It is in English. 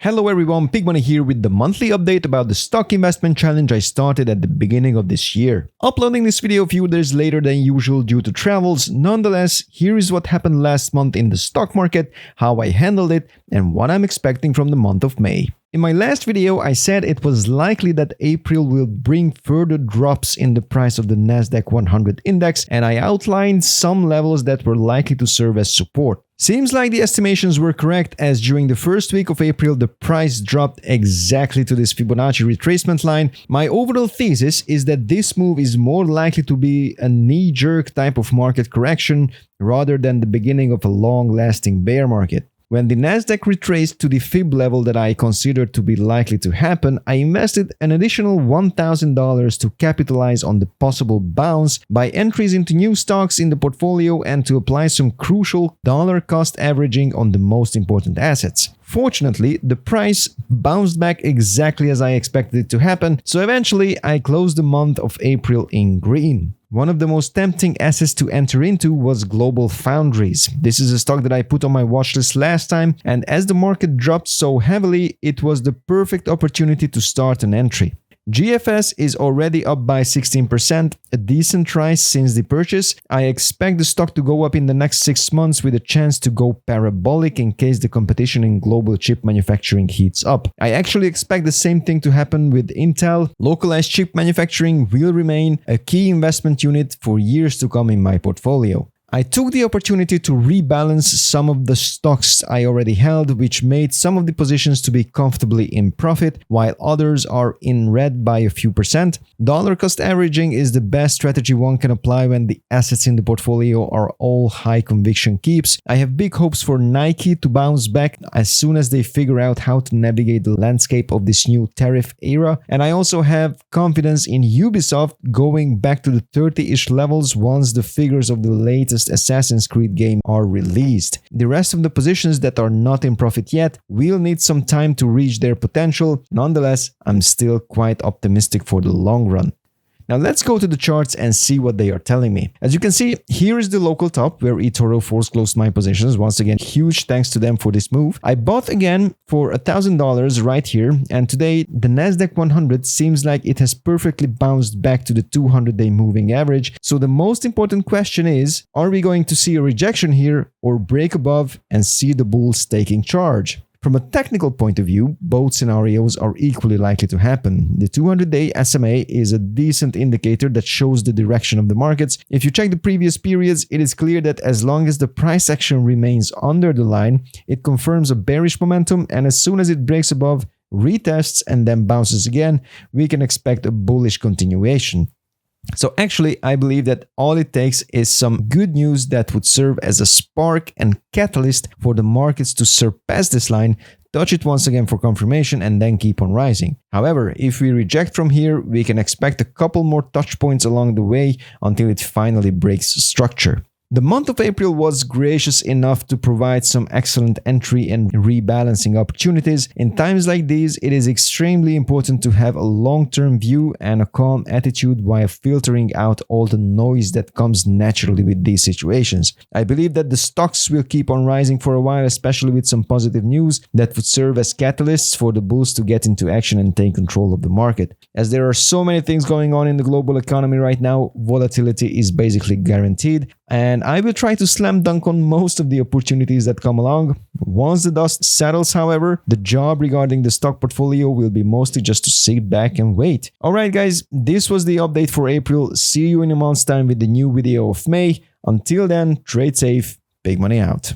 Hello everyone, Pigmoney here with the monthly update about the stock investment challenge I started at the beginning of this year. Uploading this video a few days later than usual due to travels, nonetheless, here is what happened last month in the stock market, how I handled it, and what I'm expecting from the month of May. In my last video, I said it was likely that April will bring further drops in the price of the Nasdaq 100 index, and I outlined some levels that were likely to serve as support. Seems like the estimations were correct, as during the first week of April the price dropped exactly to this Fibonacci retracement line. My overall thesis is that this move is more likely to be a knee-jerk type of market correction rather than the beginning of a long-lasting bear market. When the Nasdaq retraced to the Fib level that I considered to be likely to happen, I invested an additional $1,000 to capitalize on the possible bounce by entries into new stocks in the portfolio and to apply some crucial dollar cost averaging on the most important assets. Fortunately, the price bounced back exactly as I expected it to happen, so eventually I closed the month of April in green. One of the most tempting assets to enter into was Global Foundries. This is a stock that I put on my watchlist last time, and as the market dropped so heavily, it was the perfect opportunity to start an entry. GFS is already up by 16%, a decent rise since the purchase. I expect the stock to go up in the next 6 months with a chance to go parabolic in case the competition in global chip manufacturing heats up. I actually expect the same thing to happen with Intel. Localized chip manufacturing will remain a key investment unit for years to come in my portfolio. I took the opportunity to rebalance some of the stocks I already held, which made some of the positions to be comfortably in profit, while others are in red by a few percent. Dollar cost averaging is the best strategy one can apply when the assets in the portfolio are all high conviction keeps. I have big hopes for Nike to bounce back as soon as they figure out how to navigate the landscape of this new tariff era, and I also have confidence in Ubisoft going back to the 30-ish levels once the figures of the latest Assassin's Creed game are released. The rest of the positions that are not in profit yet will need some time to reach their potential. Nonetheless, I'm still quite optimistic for the long run. Now let's go to the charts and see what they are telling me. As you can see, here is the local top where eToro force closed my positions. Once again, huge thanks to them for this move. I bought again for $1,000 right here, and today the Nasdaq 100 seems like it has perfectly bounced back to the 200-day moving average. So the most important question is, are we going to see a rejection here or break above and see the bulls taking charge? From a technical point of view, both scenarios are equally likely to happen. The 200-day SMA is a decent indicator that shows the direction of the markets. If you check the previous periods, it is clear that as long as the price action remains under the line, it confirms a bearish momentum, and as soon as it breaks above, retests, and then bounces again, we can expect a bullish continuation. So actually, I believe that all it takes is some good news that would serve as a spark and catalyst for the markets to surpass this line, touch it once again for confirmation, and then keep on rising. However, if we reject from here, we can expect a couple more touch points along the way until it finally breaks structure. The month of April was gracious enough to provide some excellent entry and rebalancing opportunities. In times like these, it is extremely important to have a long-term view and a calm attitude while filtering out all the noise that comes naturally with these situations. I believe that the stocks will keep on rising for a while, especially with some positive news that would serve as catalysts for the bulls to get into action and take control of the market. As there are so many things going on in the global economy right now, volatility is basically guaranteed, and I will try to slam dunk on most of the opportunities that come along. Once the dust settles, however, the job regarding the stock portfolio will be mostly just to sit back and wait. Alright guys, this was the update for April. See you in a month's time with the new video of May. Until then, trade safe, Pigmoney out.